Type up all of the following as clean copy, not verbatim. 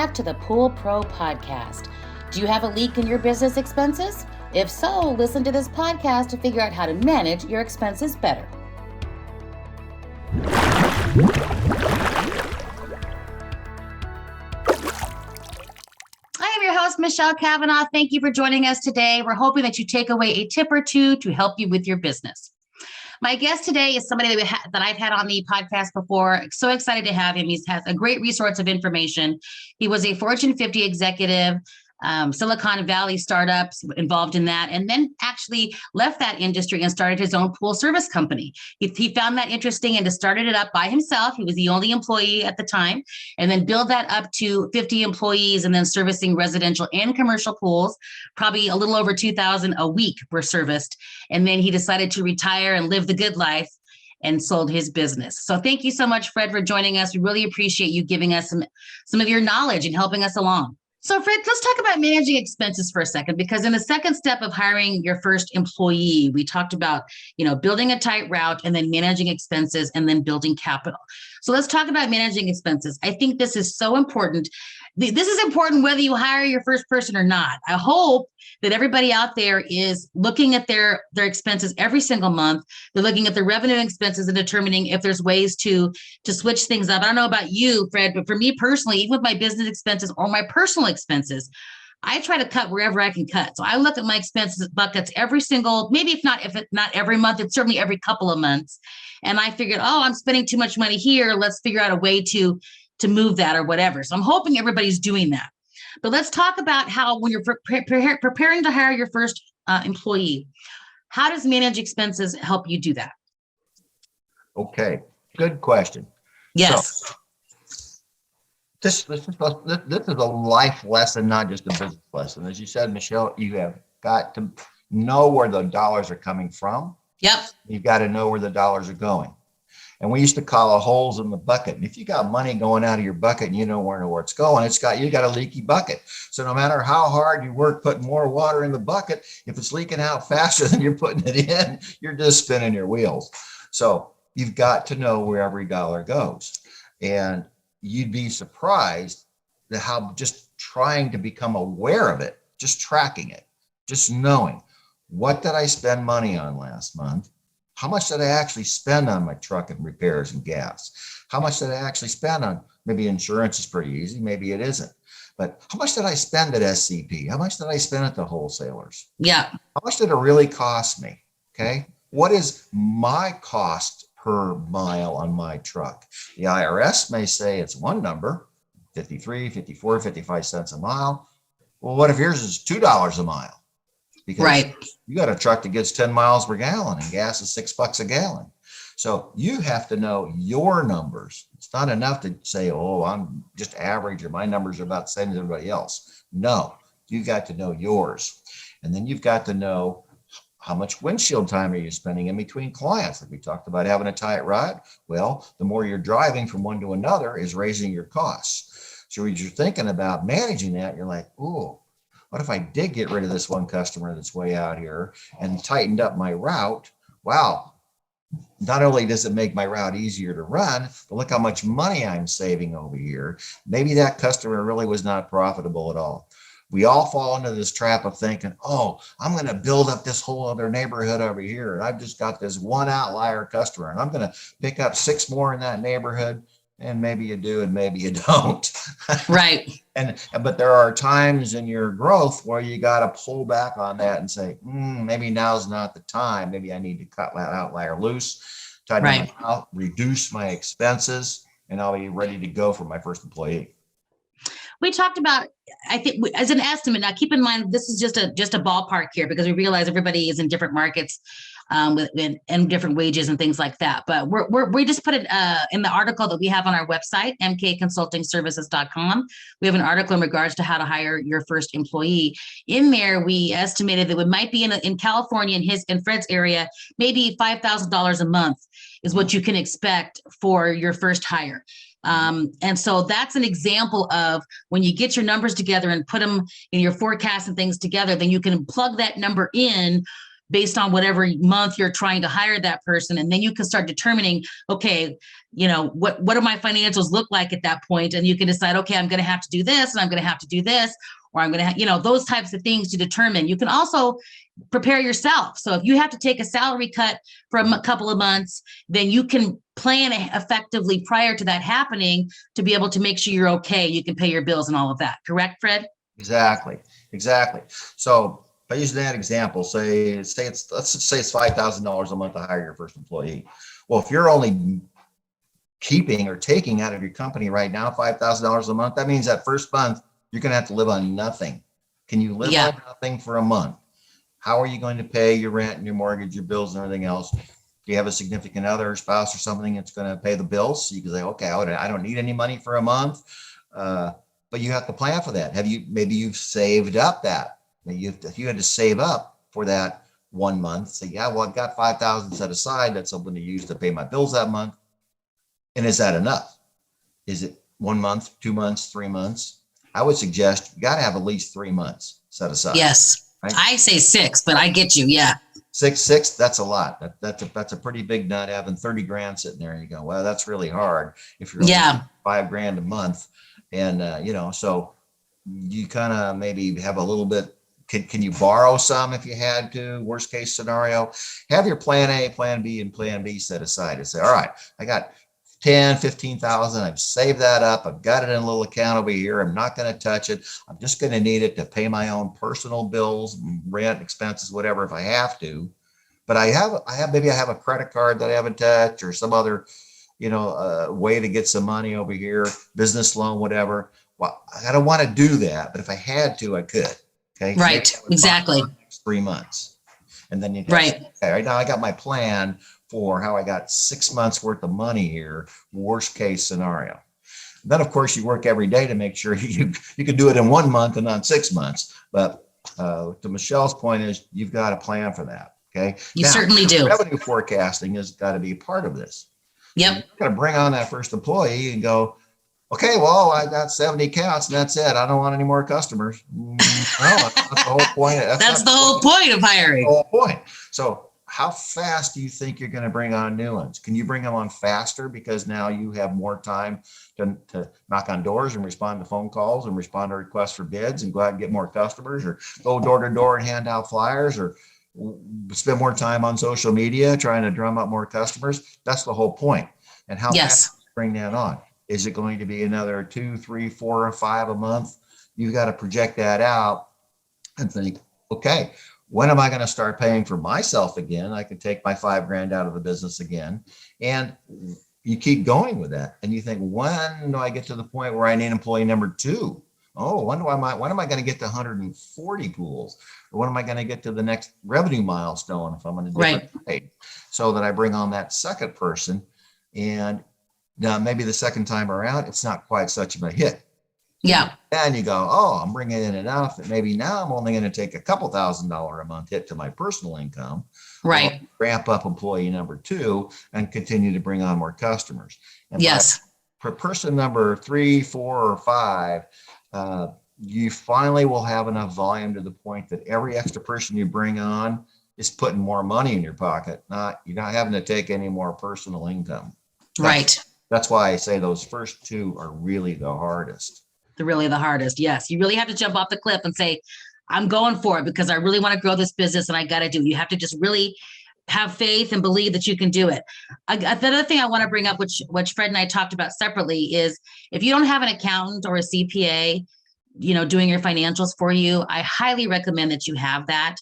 back to the Pool Pro Podcast. Do you have a leak in your business expenses? If so, listen to this podcast to figure out how to manage your expenses better. I am your host, Michelle Kavanaugh. Thank you for joining us today. We're hoping that you take away a tip or two to help you with your business. My guest today is somebody that I've had on the podcast before. So excited to have him. He has a great resource of information. He was a Fortune 50 executive, Silicon Valley startups involved in that, and then actually left that industry and started his own pool service company. He found that interesting and just started it up by himself. He was the only employee at the time, and then build that up to 50 employees and then servicing residential and commercial pools. Probably a little over 2,000 a week were serviced. And then he decided to retire and live the good life and sold his business. So thank you so much, Fred, for joining us. We really appreciate you giving us some of your knowledge and helping us along. So Fred, let's talk about managing expenses for a second, because in the second step of hiring your first employee, we talked about, building a tight route and then managing expenses and then building capital. So let's talk about managing expenses. I think this is so important. This is important whether you hire your first person or not. I hope that everybody out there is looking at their expenses every single month. They're looking at the revenue expenses and determining if there's ways to switch things up. I don't know about you, Fred, but for me personally, even with my business expenses or my personal expenses, I try to cut wherever I can cut. So I look at my expenses buckets every single, maybe if it's not every month, it's certainly every couple of months. And I figured, I'm spending too much money here. Let's figure out a way to move that or whatever. So I'm hoping everybody's doing that. But let's talk about how, when you're preparing to hire your first employee, how does manage expenses help you do that? Okay, good question. Yes. So, this is a life lesson, not just a business lesson. As you said, Michelle, you have got to know where the dollars are coming from. Yep. You've got to know where the dollars are going. And we used to call it holes in the bucket. And if you got money going out of your bucket and you don't know where it's going, you got a leaky bucket. So no matter how hard you work putting more water in the bucket, if it's leaking out faster than you're putting it in, you're just spinning your wheels. So you've got to know where every dollar goes. And you'd be surprised at how just trying to become aware of it, just tracking it, just knowing, what did I spend money on last month? How much did I actually spend on my truck and repairs and gas? How much did I actually spend on, maybe insurance is pretty easy, maybe it isn't. But how much did I spend at SCP? How much did I spend at the wholesalers? Yeah. How much did it really cost me? Okay. What is my cost per mile on my truck? The IRS may say it's one number, 53, 54, 55 cents a mile. Well, what if yours is $2 a mile? Because you got a truck that gets 10 miles per gallon and gas is $6 a gallon. So you have to know your numbers. It's not enough to say, I'm just average or my numbers are about the same as everybody else. No, you got to know yours. And then you've got to know how much windshield time are you spending in between clients. Like we talked about having a tight ride. Well, the more you're driving from one to another is raising your costs. So as you're thinking about managing that, you're like, what if I did get rid of this one customer that's way out here and tightened up my route? Wow. Not only does it make my route easier to run, but look how much money I'm saving over here. Maybe that customer really was not profitable at all. We all fall into this trap of thinking, I'm going to build up this whole other neighborhood over here. And I've just got this one outlier customer and I'm going to pick up 6 more in that neighborhood. And maybe you do and maybe you don't. Right. But there are times in your growth where you got to pull back on that and say, maybe now's not the time. Maybe I need to cut that outlier loose, tighten my out, reduce my expenses, and I'll be ready to go for my first employee. We talked about, I think, as an estimate. Now, keep in mind, this is just a ballpark here, because we realize everybody is in different markets and different wages and things like that. But we just put it in the article that we have on our website, mkconsultingservices.com. We have an article in regards to how to hire your first employee. In there, we estimated that it might be in California, in Fred's area, maybe $5,000 a month is what you can expect for your first hire. And so that's an example of when you get your numbers together and put them in your forecast and things together, then you can plug that number in based on whatever month you're trying to hire that person. And then you can start determining, okay, what do my financials look like at that point? And you can decide, okay, I'm going to have to do this and I'm going to have to do this, or I'm going to, those types of things to determine. You can also prepare yourself. So if you have to take a salary cut for a couple of months, then you can plan effectively prior to that happening to be able to make sure you're okay. You can pay your bills and all of that. Correct, Fred? Exactly. So if I use that example, let's say it's $5,000 a month to hire your first employee. Well, if you're only keeping or taking out of your company right now $5,000 a month, that means that first month you're going to have to live on nothing. Can you live on nothing for a month? How are you going to pay your rent and your mortgage, your bills and everything else? Do you have a significant other, or spouse or something that's going to pay the bills? So you can say, okay, I don't need any money for a month, but you have to plan for that. Maybe you've saved up that. If you had to save up for that 1 month, say, yeah, well, I've got 5,000 set aside. That's something to use to pay my bills that month. And is that enough? Is it 1 month, 2 months, 3 months? I would suggest you got to have at least 3 months set aside. Yes. Right? I say 6, but I get you. Yeah. Six, that's a lot. That's a pretty big nut, having 30 grand sitting there and you go, well, that's really hard if you're only $5,000 a month. And, so you kind of maybe have a little bit, can you borrow some if you had to? Worst case scenario, have your plan A, plan B, and plan B set aside and say, all right, I got 10, 15,000. I've saved that up. I've got it in a little account over here. I'm not going to touch it. I'm just going to need it to pay my own personal bills, rent, expenses, whatever, if I have to. But I have a credit card that I haven't touched, or some other, way to get some money over here, business loan, whatever. Well, I don't want to do that, but if I had to, I could. Okay. Right. Exactly. 3 months. And then you right. Okay, right now I got my plan for how I got 6 months worth of money here, worst case scenario. Then, of course, you work every day to make sure you can do it in 1 month and not 6 months. But to Michelle's point is you've got a plan for that. Okay. You certainly do. Revenue forecasting has got to be a part of this. Yep. You've got to bring on that first employee and go, okay, well, I got 70 accounts and that's it. I don't want any more customers. No, that's the whole point. That's the whole point of hiring. The whole point. So how fast do you think you're going to bring on new ones? Can you bring them on faster because now you have more time to knock on doors and respond to phone calls and respond to requests for bids and go out and get more customers, or go door to door and hand out flyers, or spend more time on social media trying to drum up more customers? That's the whole point. And how fast do you bring that on? Is it going to be another 2, 3, 4, or 5 a month? You've got to project that out and think, okay, when am I going to start paying for myself again? I can take my $5,000 out of the business again. And you keep going with that. And you think, when do I get to the point where I need employee number 2? Oh, when am I going to get to 140 pools? Or when am I going to get to the next revenue milestone if I'm in a different trade? So that I bring on that second person. And now maybe the second time around, it's not quite such of a hit. Yeah. And you go, oh, I'm bringing in enough that maybe now I'm only going to take a couple $1,000s a month hit to my personal income. Right. I'll ramp up employee number 2 and continue to bring on more customers. And for person number 3, 4, or 5, you finally will have enough volume to the point that every extra person you bring on is putting more money in your pocket. You're not having to take any more personal income. That's why I say those first 2 are really the hardest. They're really the hardest. Yes. You really have to jump off the cliff and say, I'm going for it because I really want to grow this business and I got to do it. You have to just really have faith and believe that you can do it. The other thing I want to bring up, which Fred and I talked about separately, is if you don't have an accountant or a CPA, doing your financials for you, I highly recommend that you have that.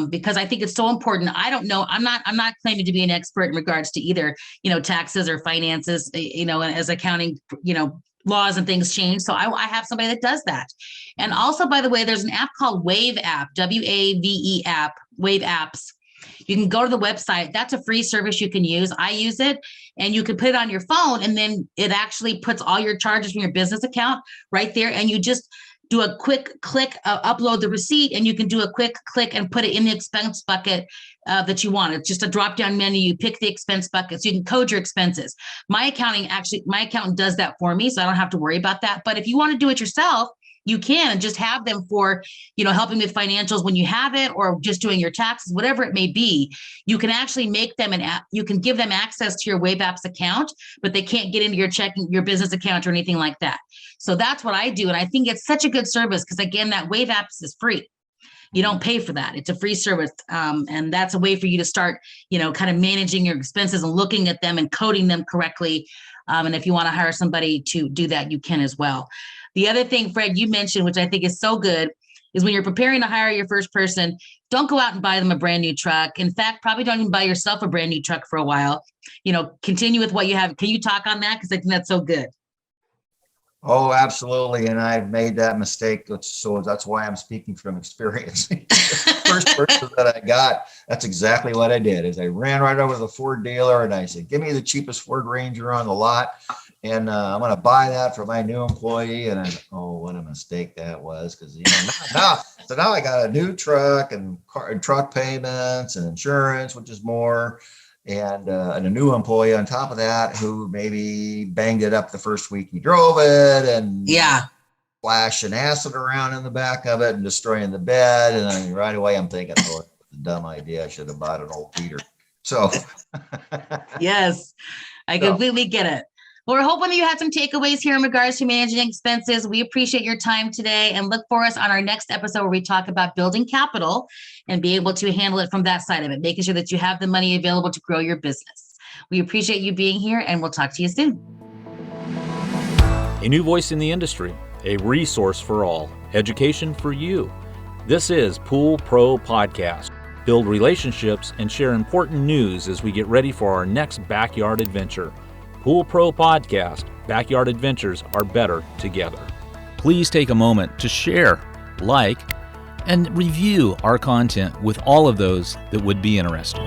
Because I think it's so important. I don't know. I'm not claiming to be an expert in regards to either, taxes or finances, and as accounting, laws and things change. So I have somebody that does that. And also, by the way, there's an app called Wave app, WAVE app, Wave apps. You can go to the website. That's a free service you can use. I use it, and you can put it on your phone, and then it actually puts all your charges from your business account right there. And you just do a quick click, upload the receipt, and you can do a quick click and put it in the expense bucket that you want. It's just a drop-down menu. You pick the expense bucket, so you can code your expenses. My accountant does that for me, so I don't have to worry about that. But if you want to do it yourself, you can, and just have them for, helping with financials when you have it, or just doing your taxes, whatever it may be. You can actually make them you can give them access to your Wave Apps account, but they can't get into your business account or anything like that. So that's what I do. And I think it's such a good service because, again, that Wave Apps is free. You don't pay for that. It's a free service. And that's a way for you to start, kind of managing your expenses and looking at them and coding them correctly. And if you want to hire somebody to do that, you can as well. The other thing, Fred, you mentioned, which I think is so good, is when you're preparing to hire your first person, don't go out and buy them a brand new truck. In fact, probably don't even buy yourself a brand new truck for a while. Continue with what you have. Can you talk on that? Because I think that's so good. Oh, absolutely. And I've made that mistake. So that's why I'm speaking from experience. First person that I got, that's exactly what I did, is I ran right over to the Ford dealer and I said, give me the cheapest Ford Ranger on the lot. And I'm going to buy that for my new employee. And what a mistake that was. Because, now I got a new truck and truck payments and insurance, which is more. And a new employee on top of that who maybe banged it up the first week he drove it and splashing acid around in the back of it and destroying the bed. And then right away I'm thinking, it's a dumb idea. I should have bought an old Peter. So yes, I completely get it. Well, we're hoping that you had some takeaways here in regards to managing expenses. We appreciate your time today and look for us on our next episode where we talk about building capital and be able to handle it from that side of it, making sure that you have the money available to grow your business. We appreciate you being here, and we'll talk to you soon. A new voice in the industry, a resource for all, education for you. This is Pool Pro Podcast. Build relationships and share important news as we get ready for our next backyard adventure. Pool Pro Podcast. Backyard adventures are better together. Please take a moment to share, like, and review our content with all of those that would be interested.